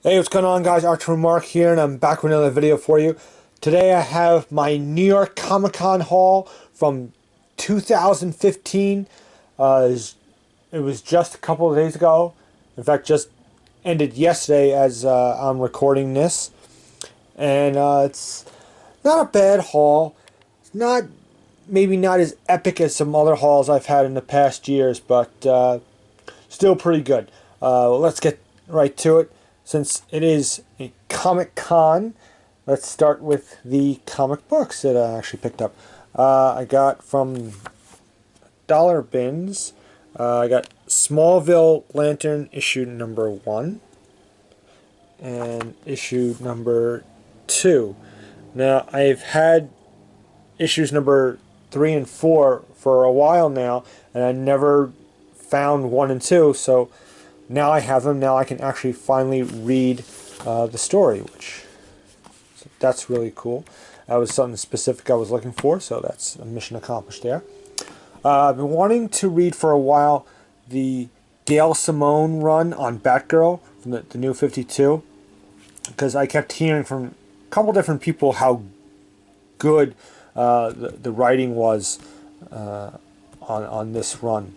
Hey, what's going on, guys? Archer Mark here, and I'm back with another video for you. Today I have my New York Comic Con haul from 2015. It was just a couple of days ago. In fact, just ended yesterday as I'm recording this. And it's not a bad haul. It's maybe not as epic as some other hauls I've had in the past years, but still pretty good. Let's get right to it. Since it is a Comic Con, let's start with the comic books that I actually picked up. I got from Dollar Bins. I got Smallville Lantern issue number 1 and issue number 2. Now, I've had issues number 3 and 4 for a while now, and I never found 1 and 2, so now I have them. Now I can actually finally read the story, that's really cool. That was something specific I was looking for, so that's a mission accomplished there. I've been wanting to read for a while the Gail Simone run on Batgirl from the New 52, because I kept hearing from a couple different people how good the writing was on this run.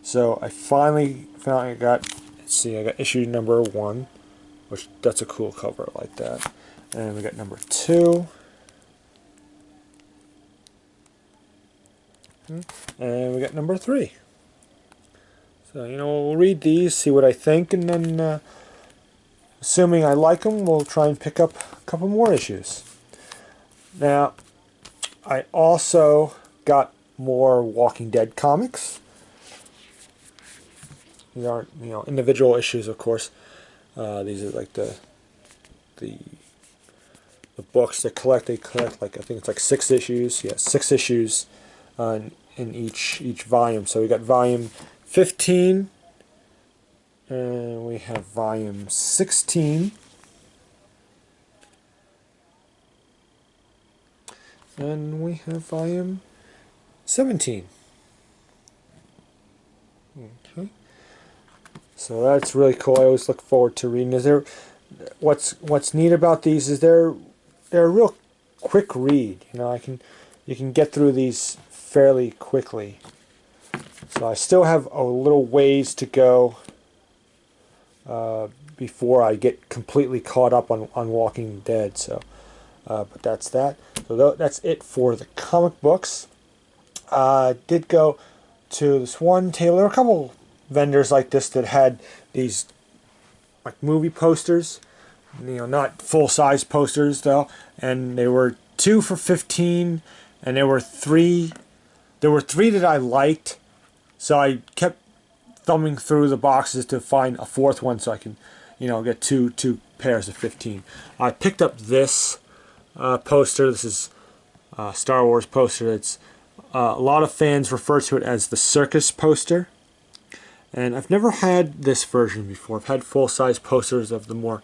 So I finally found I got issue number 1, which that's a cool cover like that. And we got number 2. And we got number 3. So, we'll read these, see what I think, and then assuming I like them, we'll try and pick up a couple more issues. Now, I also got more Walking Dead comics. These aren't, individual issues, of course. These are like the books that collect. They collect, like, I think it's like 6 issues. Yeah, 6 issues in each volume. So we got volume 15, and we have volume 16, and we have volume 17. Okay. So that's really cool. I always look forward to reading. What's neat about these is they're a real quick read. You can get through these fairly quickly. So I still have a little ways to go before I get completely caught up on Walking Dead. So, but that's that. So that's it for the comic books. I did go to this one tailor, a couple vendors like this that had these like movie posters, not full-size posters though, and they were 2 for $15, and there were three that I liked, so I kept thumbing through the boxes to find a 4th one so I can get two pairs of 15. I picked up this poster. This is a Star Wars poster. It's a lot of fans refer to it as the circus poster. And I've never had this version before. I've had full-size posters of the more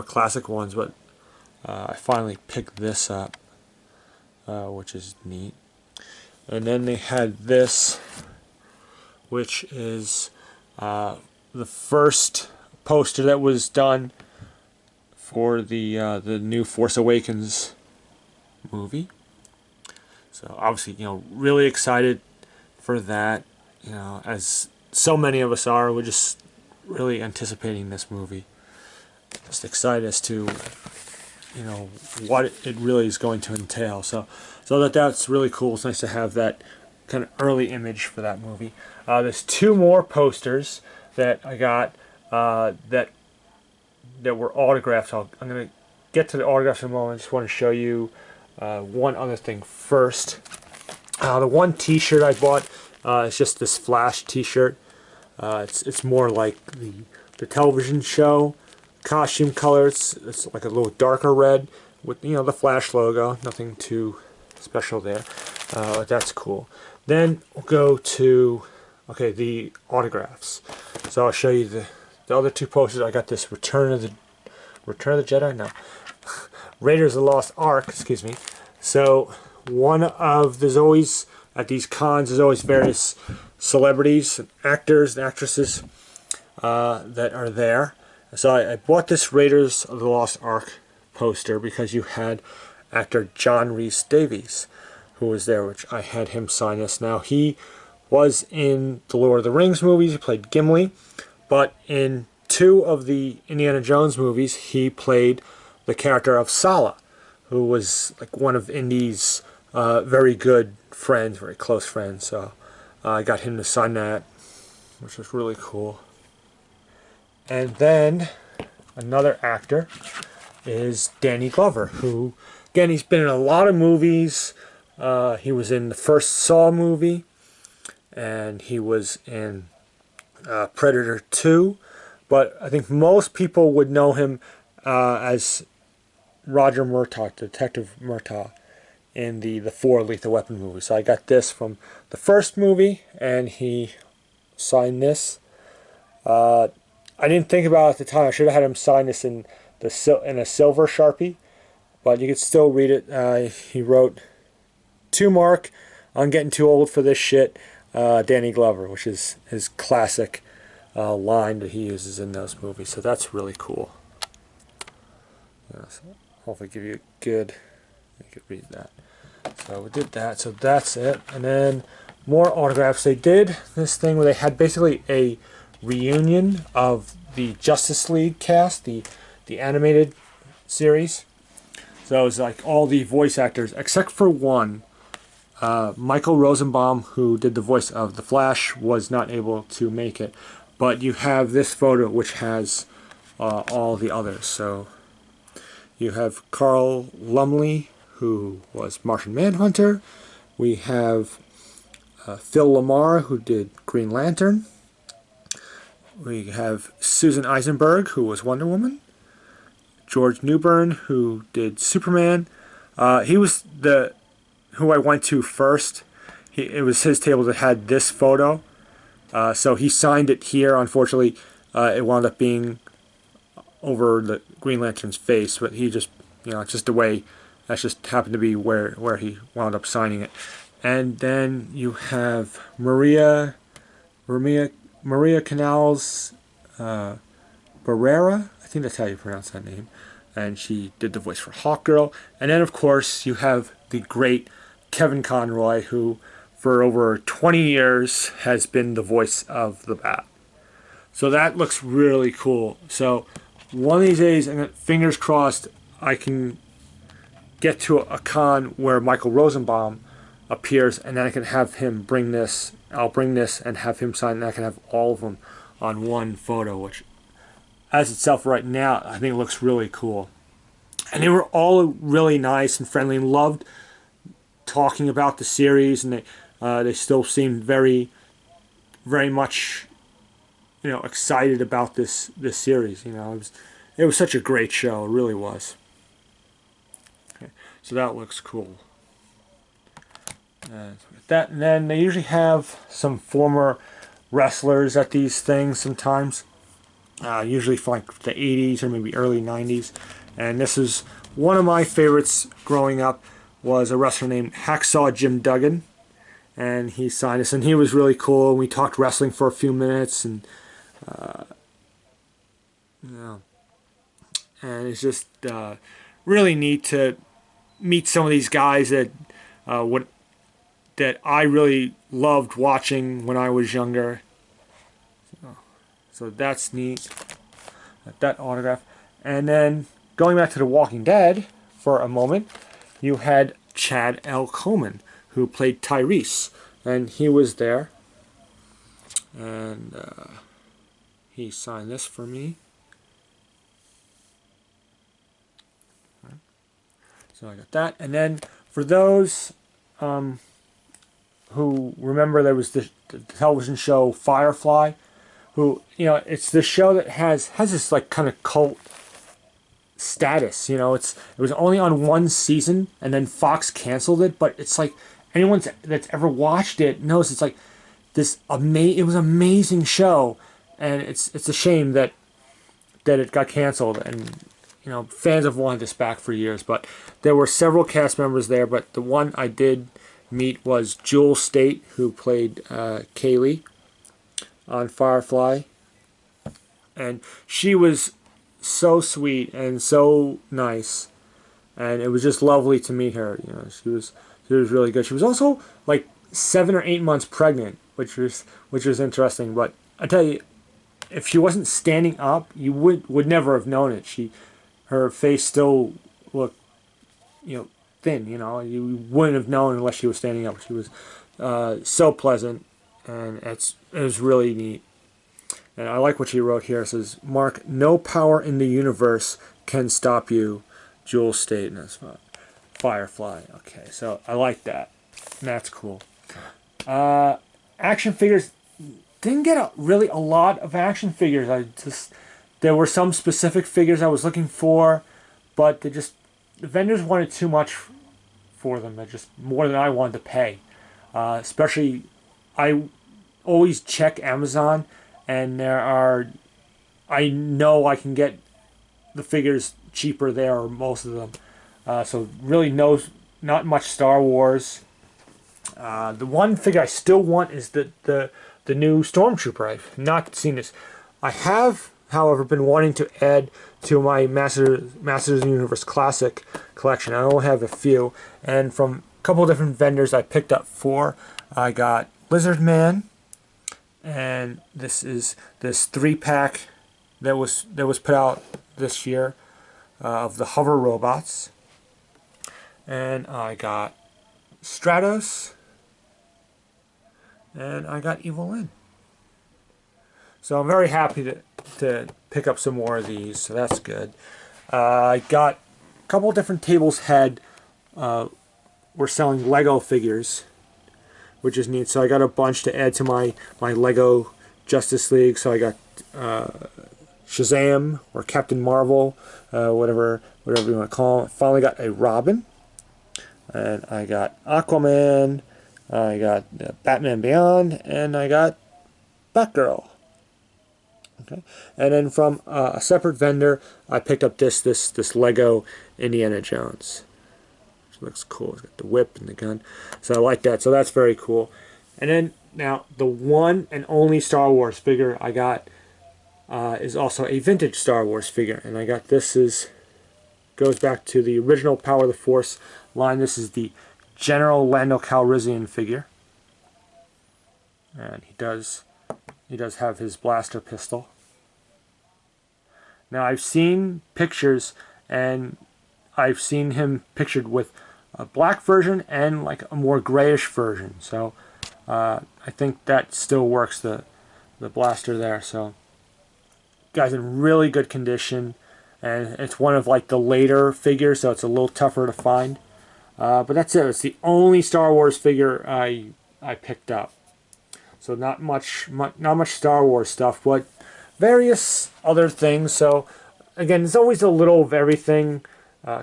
classic ones, but I finally picked this up, which is neat. And then they had this, which is the first poster that was done for the new Force Awakens movie. So obviously, really excited for that. As so many of us are, we're just really anticipating this movie. Just excited as to, what it really is going to entail. So that's really cool. It's nice to have that kind of early image for that movie. There's 2 more posters that I got that were autographs. I'm going to get to the autographs in a moment. I just want to show you one other thing first. The one T-shirt I bought is just this Flash T-shirt. It's more like the television show costume color. It's like a little darker red with the Flash logo. Nothing too special there. That's cool. Then we'll go to the autographs. So I'll show you the other 2 posters. I got this Return of the Jedi. No, Raiders of the Lost Ark. Excuse me. So there's always at these cons, there's always various celebrities, actors and actresses that are there. So I bought this Raiders of the Lost Ark poster because you had actor John Rhys Davies, who was there, which I had him sign this. Now, he was in the Lord of the Rings movies. He played Gimli, but in 2 of the Indiana Jones movies, he played the character of Sala, who was like one of Indy's very good friends, very close friends. So I got him to sign that, which was really cool. And then another actor is Danny Glover, who, again, he's been in a lot of movies. He was in the first Saw movie, and he was in Predator 2. But I think most people would know him as Roger Murtaugh, Detective Murtaugh, in the 4 Lethal Weapon movies. So I got this from the first movie, and he signed this. I didn't think about it at the time. I should have had him sign this in a silver Sharpie, but you could still read it. He wrote, "To Mark, I'm getting too old for this shit, Danny Glover," which is his classic line that he uses in those movies. So that's really cool. So hopefully give you a good, you could read that. So we did that. So that's it. And then more autographs. They did this thing where they had basically a reunion of the Justice League cast, the animated series. So it was like all the voice actors except for one. Michael Rosenbaum, who did the voice of the Flash, was not able to make it. But you have this photo which has all the others. So you have Carl Lumley, who was Martian Manhunter. We have Phil LaMarr, who did Green Lantern. We have Susan Eisenberg, who was Wonder Woman. George Newbern, who did Superman. He was who I went to first. It was his table that had this photo. So he signed it here. Unfortunately, it wound up being over the Green Lantern's face, but he just, it's just the way, that just happened to be where he wound up signing it. And then you have Maria Canals Barrera, I think that's how you pronounce that name, and she did the voice for Hawkgirl. And then, of course, you have the great Kevin Conroy, who for over 20 years has been the voice of the Bat. So that looks really cool. So one of these days, and fingers crossed, I can get to a con where Michael Rosenbaum appears, and then I can have him bring this. I'll bring this and have him sign, and I can have all of them on one photo, which, as itself right now, I think it looks really cool. And they were all really nice and friendly and loved talking about the series, and they still seemed very, very much, excited about this series. It was such a great show. It really was. Okay, so that looks cool. And then they usually have some former wrestlers at these things sometimes. Usually from like the 80s or maybe early 90s. And this is one of my favorites growing up, was a wrestler named Hacksaw Jim Duggan. And he signed us, and he was really cool. And we talked wrestling for a few minutes, and and it's just really neat to meet some of these guys that I really loved watching when I was younger. So that's neat. That autograph. And then going back to The Walking Dead for a moment, you had Chad L. Coleman, who played Tyrese, and he was there. And he signed this for me. So I got that. And then for those who remember, there was the television show Firefly, who, it's the show that has this like kind of cult status. It was only on one season, and then Fox canceled it. But it's like anyone that's ever watched it knows it's like this it was an amazing show, and it's a shame that it got canceled. And fans have wanted this back for years. But there were several cast members there. But the one I did meet was Jewel State, who played Kaylee on Firefly, and she was so sweet and so nice, and it was just lovely to meet her. You know, she was really good. She was also like 7 or 8 months pregnant, which was interesting. But I tell you, if she wasn't standing up, you would never have known it. Her face still looked, you know, thin. You know, you wouldn't have known unless she was standing up. She was so pleasant, and it was really neat. And I like what she wrote here. It says, "Mark, no power in the universe can stop you." Jewel State, and that's Firefly. Okay, so I like that. That's cool. Action figures, didn't get really a lot of action figures. There were some specific figures I was looking for, but the vendors wanted too much for them. They're just more than I wanted to pay. Especially, I always check Amazon, and I know I can get the figures cheaper there, or most of them. So really not much Star Wars. The one figure I still want is the new Stormtrooper. I've not seen this. I have, however, been wanting to add to my Masters of the Universe Classic collection. I only have a few, and from a couple of different vendors I picked up 4. I got Lizard Man, and this is this 3-pack that was put out this year of the hover robots, and I got Stratos, and I got Evil Lyn. So I'm very happy to pick up some more of these, so that's good. I got a couple different tables were selling Lego figures, which is neat. So I got a bunch to add to my Lego Justice League. So I got Shazam or Captain Marvel, whatever you want to call it. Finally got a Robin, and I got Aquaman. I got Batman Beyond, and I got Batgirl. Okay, and then from a separate vendor, I picked up this Lego Indiana Jones. Which looks cool. It's got the whip and the gun, so I like that. So that's very cool. And then now the one and only Star Wars figure I got is also a vintage Star Wars figure, and I got goes back to the original Power of the Force line. This is the General Lando Calrissian figure, and he does have his blaster pistol. Now I've seen pictures, and I've seen him pictured with a black version and like a more grayish version. So I think that still works, the blaster there. So guy's in really good condition, and it's one of like the later figures, so it's a little tougher to find. But that's it. It's the only Star Wars figure I picked up. So not much Star Wars stuff, but various other things. So again, there's always a little of everything.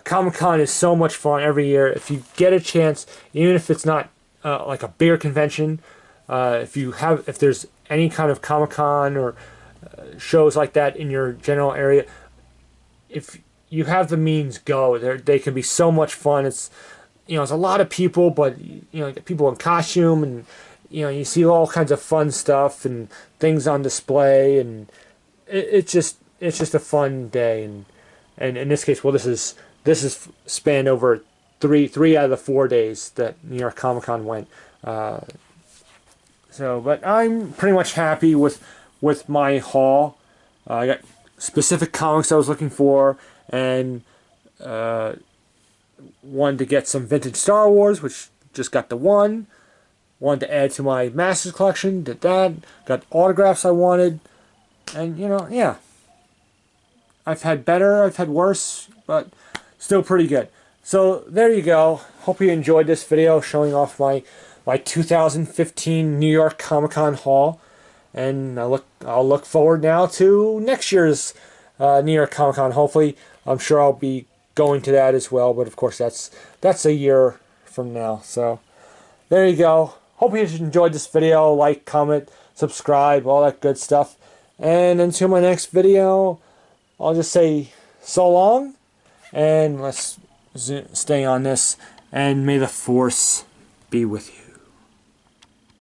Comic-Con is so much fun every year. If you get a chance, even if it's not like a bigger convention, if there's any kind of Comic-Con or shows like that in your general area, if you have the means, go. They can be so much fun. It's a lot of people, but people in costume, and you see all kinds of fun stuff and things on display, and it's just a fun day. And in this case, well, this is spanned over three out of the 4 days that New York Comic Con went. But I'm pretty much happy with my haul. I got specific comics I was looking for, and wanted to get some vintage Star Wars, which just got the one. Wanted to add to my Masters collection, did that. Got autographs I wanted, and yeah. I've had better, I've had worse, but still pretty good. So there you go. Hope you enjoyed this video showing off my 2015 New York Comic Con haul, and I'll look forward now to next year's New York Comic Con. Hopefully, I'm sure I'll be going to that as well, but of course that's a year from now. So there you go. Hope you enjoyed this video. Like, comment, subscribe, all that good stuff. And until my next video, I'll just say so long, and let's stay on this, and may the Force be with you.